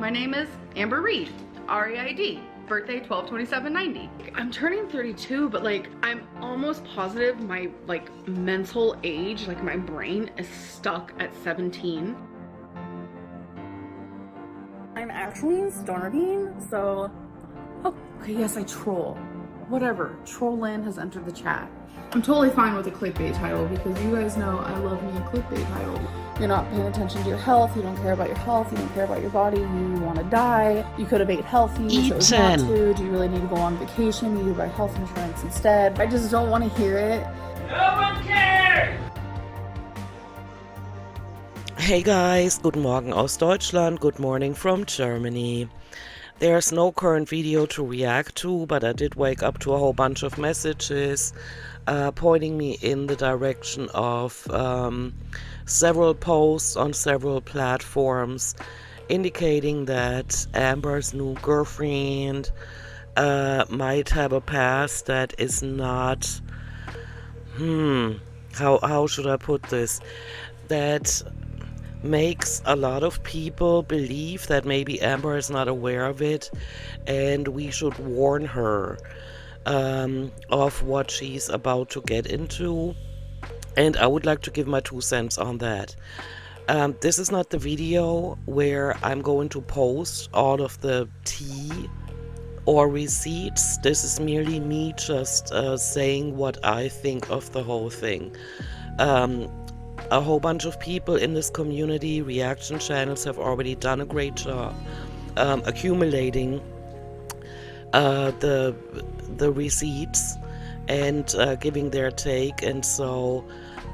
My name is Amber Reid, R-E-I-D, birthday 12/27/90. I'm turning 32, but like I'm almost positive my like mental age, like my brain is stuck at 17. I'm actually starving, so okay, yes, I troll. Whatever, Troll Lynn has entered the chat. I'm totally fine with a clickbait title because you guys know I love me a clickbait title. You're not paying attention to your health, you don't care about your health, you don't care about your body, you want to die, you could have ate healthy, you chose not to, do you really need to go on vacation, you need to buy health insurance instead. I just don't want to hear it. No one cares! Hey guys, guten Morgen aus Deutschland, good morning from Germany. There's no current video to react to, but I did wake up to a whole bunch of messages pointing me in the direction of several posts on several platforms indicating that Amber's new girlfriend might have a past that is not, how should I put this, that makes a lot of people believe that maybe Amber is not aware of it and we should warn her of what she's about to get into. And I would like to give my 2 cents on that. This is not the video where I'm going to post all of the tea or receipts. This is merely me just saying what I think of the whole thing. A whole bunch of people in this community, reaction channels, have already done a great job accumulating the receipts and giving their take, and so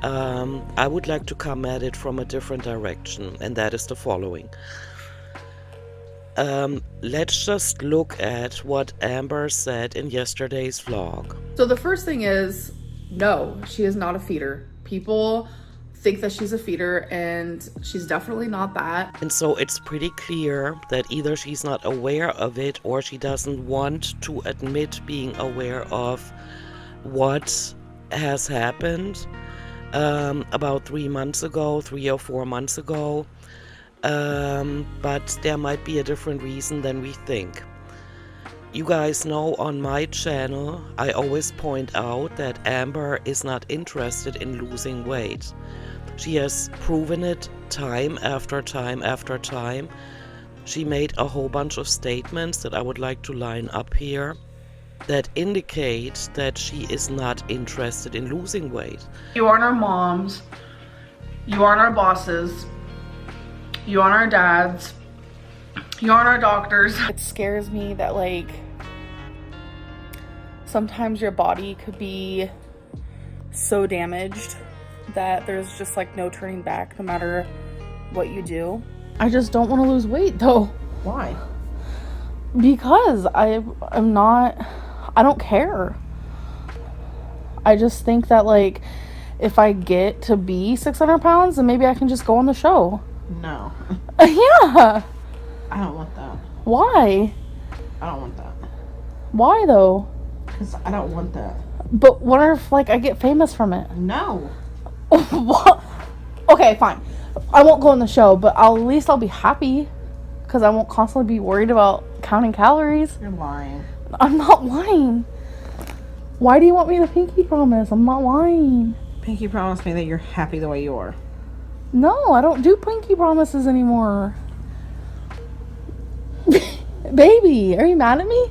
I would like to come at it from a different direction, and that is the following. Let's just look at what Amber said in yesterday's vlog. So the first thing is, no, she is not a feeder. People think that she's a feeder and she's definitely not that. And so it's pretty clear that either she's not aware of it or she doesn't want to admit being aware of what has happened about 3 or 4 months ago. But there might be a different reason than we think. You guys know on my channel I always point out that Amber is not interested in losing weight. She has proven it time after time after time. She made a whole bunch of statements that I would like to line up here that indicate that she is not interested in losing weight. You aren't our moms, you aren't our bosses, you aren't our dads, you aren't our doctors. It scares me that like sometimes your body could be so damaged that there's just like no turning back no matter what you do. I just don't want to lose weight though. Why? Because I don't care. I just think that like if I get to be 600 pounds then maybe I can just go on the show. No. Yeah. I don't want that. Why? I don't want that. Why though? Because I don't want that. But what if like I get famous from it? No. What? Okay, fine. I won't go on the show, but at least I'll be happy because I won't constantly be worried about counting calories. You're lying. I'm not lying. Why do you want me to pinky promise? I'm not lying. Pinky promised me that you're happy the way you are. No, I don't do pinky promises anymore. Baby, are you mad at me?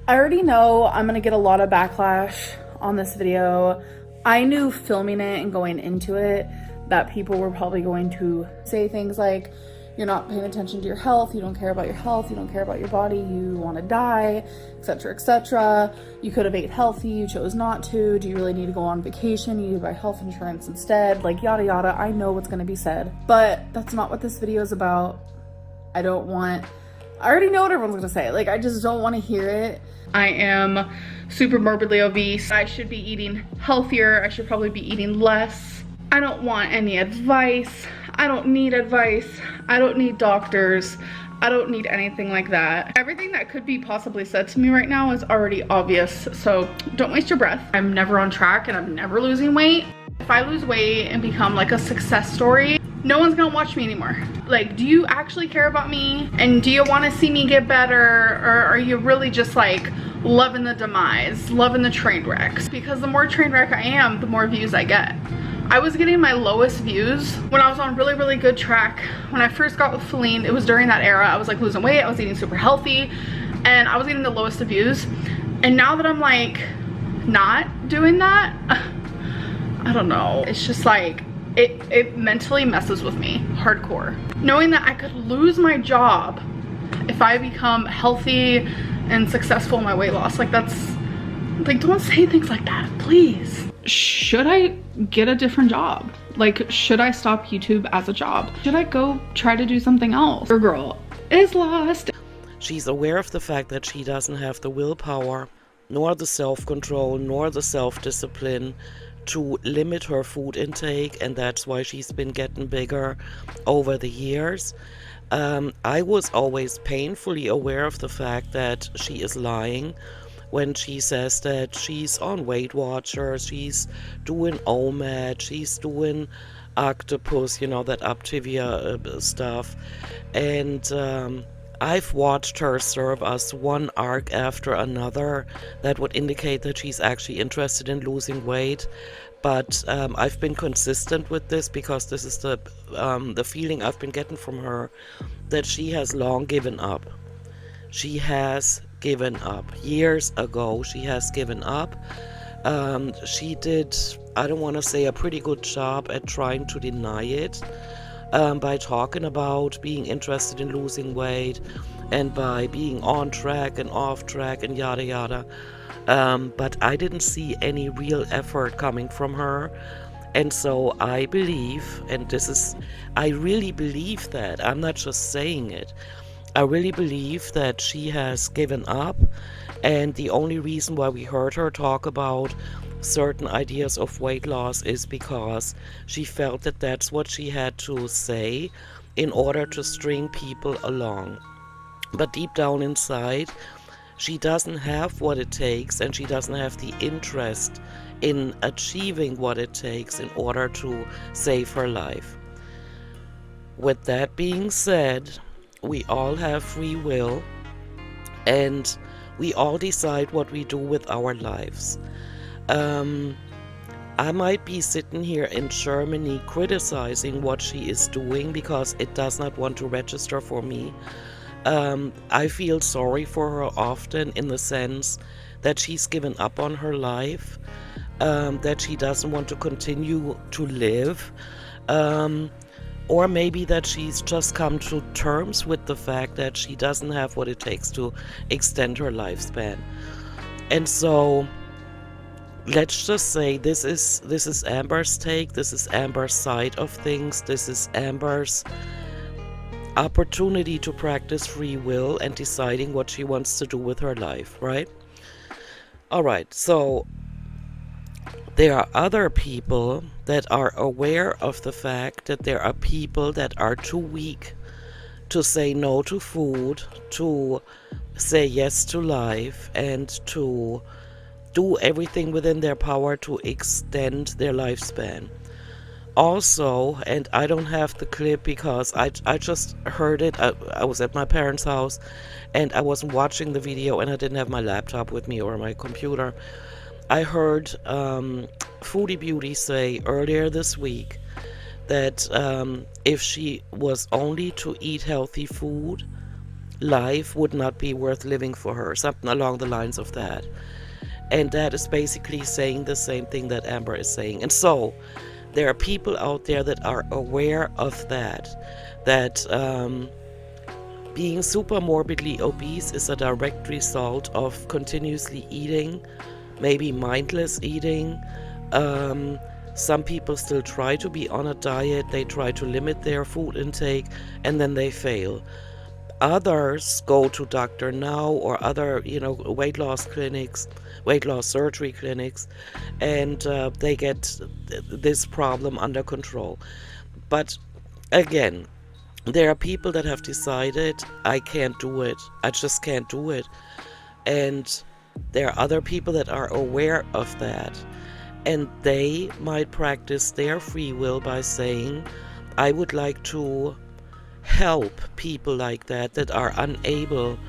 I already know I'm gonna get a lot of backlash on this video. I knew filming it and going into it that people were probably going to say things like, you're not paying attention to your health, you don't care about your health, you don't care about your body, you want to die, etc., etc. You could have ate healthy, you chose not to, do you really need to go on vacation, you need to buy health insurance instead, like yada yada. I know what's going to be said, but that's not what this video is about. I already know what everyone's going to say. Like, I just don't want to hear it. I am super morbidly obese. I should be eating healthier. I should probably be eating less. I don't want any advice. I don't need advice. I don't need doctors. I don't need anything like that. Everything that could be possibly said to me right now is already obvious, so don't waste your breath. I'm never on track and I'm never losing weight. If I lose weight and become like a success story, no one's gonna watch me anymore. Like, do you actually care about me? And do you wanna see me get better? Or are you really just like loving the demise, loving the train wrecks? Because the more train wreck I am, the more views I get. I was getting my lowest views when I was on really, really good track. When I first got with Feline, it was during that era. I was like losing weight, I was eating super healthy, and I was getting the lowest of views. And now that I'm like not doing that, I don't know. It's just like, it mentally messes with me hardcore. Knowing that I could lose my job if I become healthy and successful in my weight loss. Like, that's, like, don't say things like that, please. Should I get a different job? Like, should I stop YouTube as a job? Should I go try to do something else? Your girl is lost. She's aware of the fact that she doesn't have the willpower, nor the self-control, nor the self-discipline to limit her food intake, and that's why she's been getting bigger over the years. I was always painfully aware of the fact that she is lying when she says that she's on Weight Watchers, she's doing OMAD, she's doing Octopus, you know, that Activia stuff. And I've watched her serve us one arc after another that would indicate that she's actually interested in losing weight. But I've been consistent with this because this is the feeling I've been getting from her, that she has long given up. She has given up. Years ago, she has given up. She did, I don't want to say a pretty good job at trying to deny it, by talking about being interested in losing weight and by being on track and off track and yada yada. But I didn't see any real effort coming from her. And so I believe, and I really believe that, I'm not just saying it, I really believe that she has given up, and the only reason why we heard her talk about certain ideas of weight loss is because she felt that that's what she had to say in order to string people along. But deep down inside, she doesn't have what it takes, and she doesn't have the interest in achieving what it takes in order to save her life. With that being said, we all have free will, and we all decide what we do with our lives. I might be sitting here in Germany criticizing what she is doing because it does not want to register for me. I feel sorry for her often in the sense that she's given up on her life, that she doesn't want to continue to live, or maybe that she's just come to terms with the fact that she doesn't have what it takes to extend her lifespan. And so let's just say this is Amber's take, this is Amber's side of things, this is Amber's opportunity to practice free will and deciding what she wants to do with her life, right? Alright, so there are other people that are aware of the fact that there are people that are too weak to say no to food, to say yes to life, and to do everything within their power to extend their lifespan. Also, and I don't have the clip because I just heard it, I was at my parents' house and I wasn't watching the video and I didn't have my laptop with me or my computer. I heard Foodie Beauty say earlier this week that if she was only to eat healthy food, life would not be worth living for her, something along the lines of that. And that is basically saying the same thing that Amber is saying. And so there are people out there that are aware of that being super morbidly obese is a direct result of continuously eating, maybe mindless eating. Some people still try to be on a diet, they try to limit their food intake, and then they fail. Others go to Dr. Now or other, weight loss clinics, weight loss surgery clinics, and they get this problem under control. But again, there are people that have decided, I can't do it. I just can't do it. And there are other people that are aware of that. And they might practice their free will by saying, I would like to help people like that are unable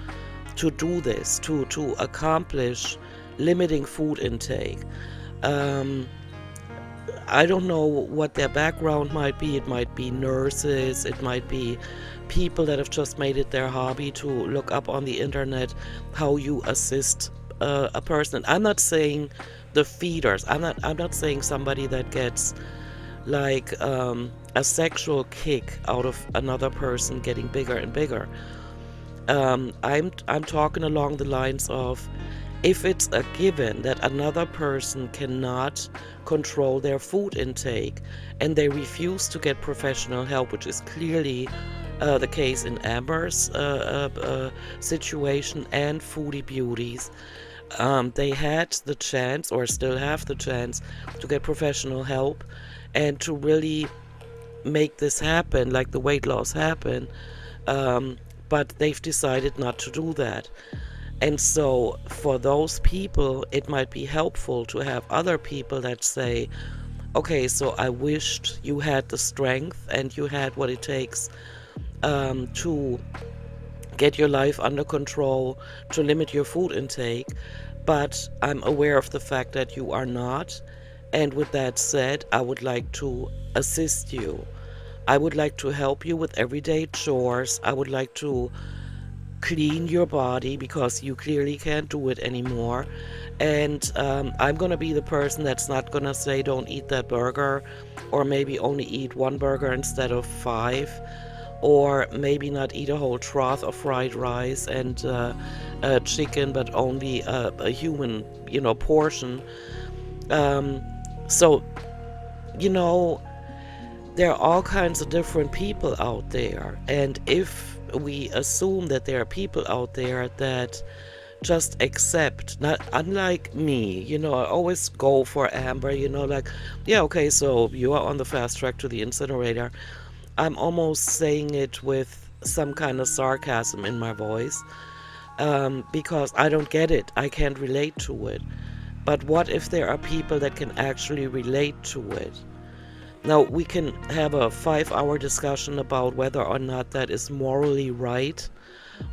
to do this, to accomplish limiting food intake. I don't know what their background might be. It might be nurses, it might be people that have just made it their hobby to look up on the internet how you assist a person. I'm not saying the feeders. I'm not saying somebody that gets like a sexual kick out of another person getting bigger and bigger. I'm talking along the lines of, if it's a given that another person cannot control their food intake and they refuse to get professional help, which is clearly the case in Amber's situation and Foodie Beauties, they had the chance, or still have the chance, to get professional help and to really make this happen, like the weight loss happen, but they've decided not to do that. And so for those people, it might be helpful to have other people that say, okay, so I wished you had the strength and you had what it takes to get your life under control, to limit your food intake, but I'm aware of the fact that you are not. And with that said, I would like to assist you. I would like to help you with everyday chores. I would like to clean your body because you clearly can't do it anymore. And I'm gonna be the person that's not gonna say don't eat that burger, or maybe only eat one burger instead of 5, or maybe not eat a whole trough of fried rice and chicken, but only a human, portion. So, there are all kinds of different people out there, and if we assume that there are people out there that just accept, not unlike me, I always go for Amber, like, yeah, okay, so you are on the fast track to the incinerator. I'm almost saying it with some kind of sarcasm in my voice, because I don't get it. I can't relate to it. But what if there are people that can actually relate to it? Now, we can have a 5-hour discussion about whether or not that is morally right,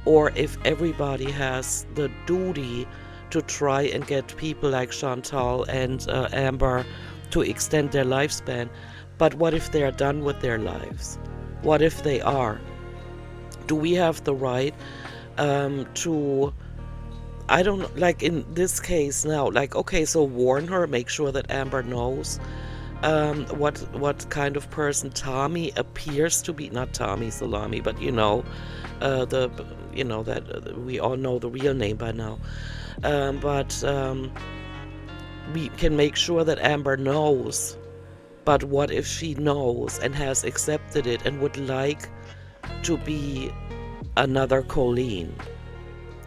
or if everybody has the duty to try and get people like Chantal and Amber to extend their lifespan. But what if they are done with their lives? What if they are? Do we have the right to, I don't know, like in this case now, like, okay, so warn her, make sure that Amber knows what kind of person Tommy appears to be. Not Tommy Salami, but that we all know the real name by now. But we can make sure that Amber knows. But what if she knows and has accepted it and would like to be another Colleen?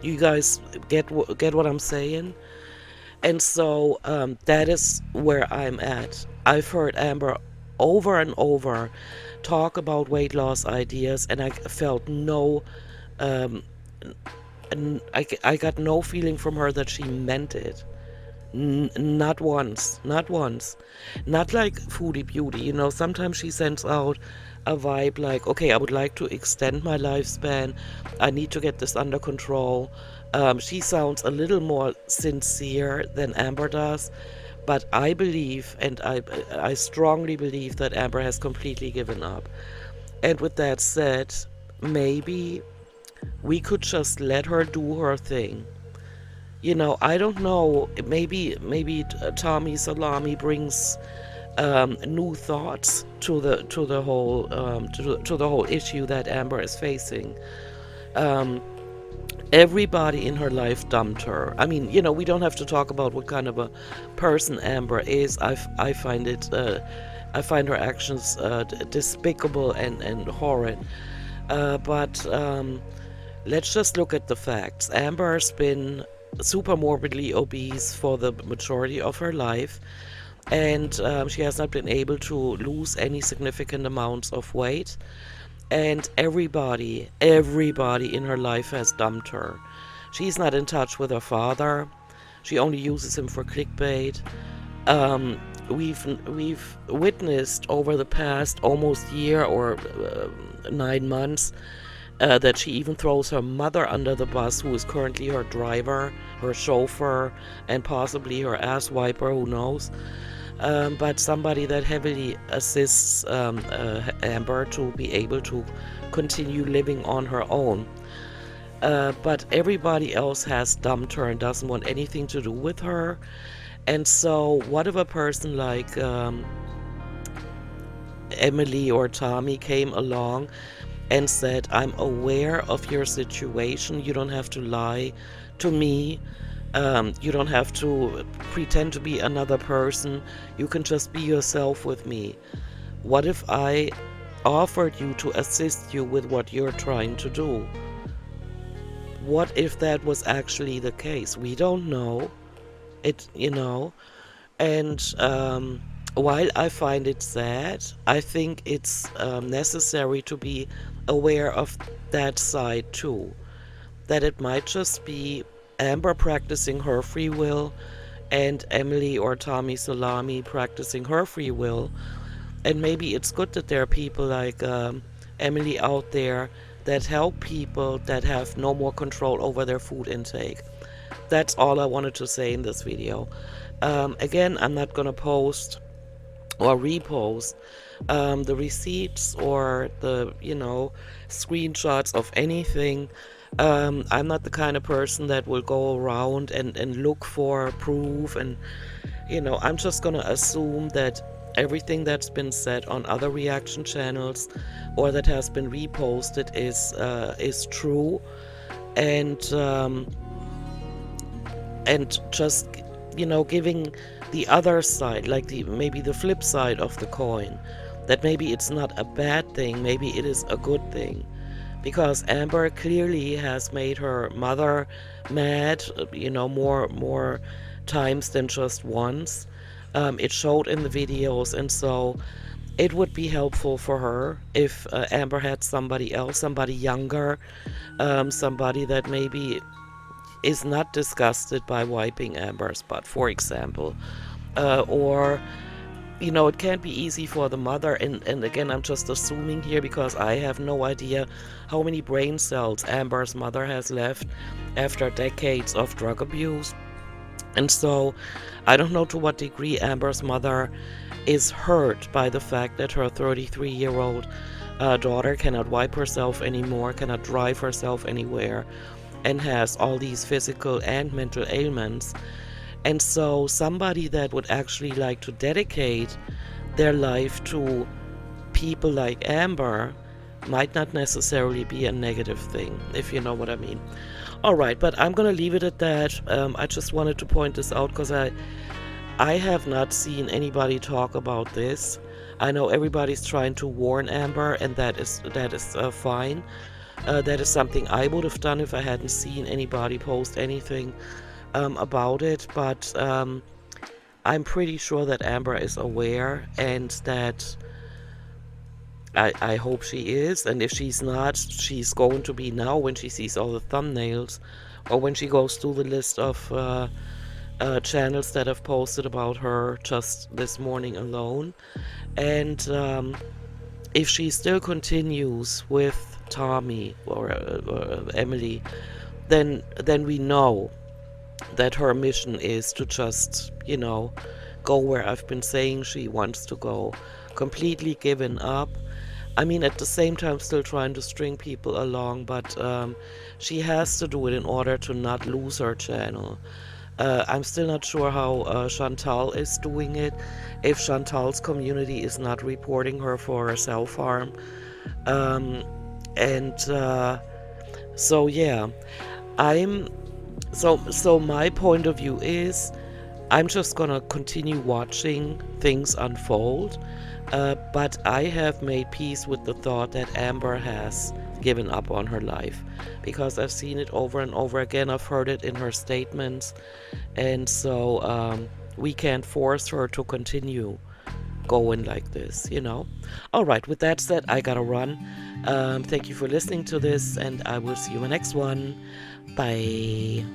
You guys get what I'm saying? And so that is where I'm at. I've heard Amber over and over talk about weight loss ideas, and I felt I got no feeling from her that she meant it. Not once. Not like Foodie Beauty. Sometimes she sends out a vibe like, okay, I would like to extend my lifespan. I need to get this under control. She sounds a little more sincere than Amber does. But I believe, and I strongly believe, that Amber has completely given up. And with that said, maybe we could just let her do her thing. I don't know. Maybe Tommy Salami brings new thoughts to the whole issue that Amber is facing. Everybody in her life dumped her. I mean, we don't have to talk about what kind of a person Amber is. I find her actions despicable and horrid. But let's just look at the facts. Amber's been super morbidly obese for the majority of her life, and she has not been able to lose any significant amounts of weight. And everybody in her life has dumped her. She's not in touch with her father. She only uses him for clickbait. we've witnessed over the past almost year or 9 months that she even throws her mother under the bus, who is currently her driver, her chauffeur, and possibly her ass wiper, who knows. But somebody that heavily assists Amber to be able to continue living on her own. But everybody else has dumped her and doesn't want anything to do with her. And so what if a person like Emily or Tommy came along and said, I'm aware of your situation, you don't have to lie to me, you don't have to pretend to be another person, you can just be yourself with me. What if I offered you to assist you with what you're trying to do? What if that was actually the case? We don't know. And while I find it sad, I think it's necessary to be aware of that side too. That it might just be Amber practicing her free will and Emily or Tommy Salami practicing her free will. And maybe it's good that there are people like Emily out there that help people that have no more control over their food intake. That's all I wanted to say in this video. Again, I'm not going to post or repost the receipts or the, screenshots of anything. I'm not the kind of person that will go around and look for proof. And, I'm just going to assume that everything that's been said on other reaction channels or that has been reposted is true. And just giving the other side, like maybe the flip side of the coin, that maybe it's not a bad thing, maybe it is a good thing, because Amber clearly has made her mother mad, more times than just once. It showed in the videos, and so it would be helpful for her if Amber had somebody else, somebody younger, somebody that maybe is not disgusted by wiping Amber's butt, for example. Or, it can't be easy for the mother, and again, I'm just assuming here because I have no idea how many brain cells Amber's mother has left after decades of drug abuse. And so, I don't know to what degree Amber's mother is hurt by the fact that her 33-year-old daughter cannot wipe herself anymore, cannot drive herself anywhere, and has all these physical and mental ailments. And so somebody that would actually like to dedicate their life to people like Amber might not necessarily be a negative thing, if you know what I mean. Alright, but I'm gonna leave it at that. I just wanted to point this out because I have not seen anybody talk about this. I know everybody's trying to warn Amber, and that is fine. That is something I would have done if I hadn't seen anybody post anything about it, but I'm pretty sure that Amber is aware, and that I hope she is, and if she's not, she's going to be now when she sees all the thumbnails, or when she goes through the list of channels that have posted about her just this morning alone. And if she still continues with Tommy or Emily, then we know that her mission is to just, go where I've been saying she wants to go, completely given up. I mean, at the same time still trying to string people along, but she has to do it in order to not lose her channel. I'm still not sure how Chantal is doing it, if Chantal's community is not reporting her for self-harm. So yeah, so my point of view is I'm just gonna continue watching things unfold, but I have made peace with the thought that Amber has given up on her life, because I've seen it over and over again. I've heard it in her statements, and so we can't force her to continue going like this, Alright, with that said, I gotta run. Thank you for listening to this, and I will see you in the next one. Bye.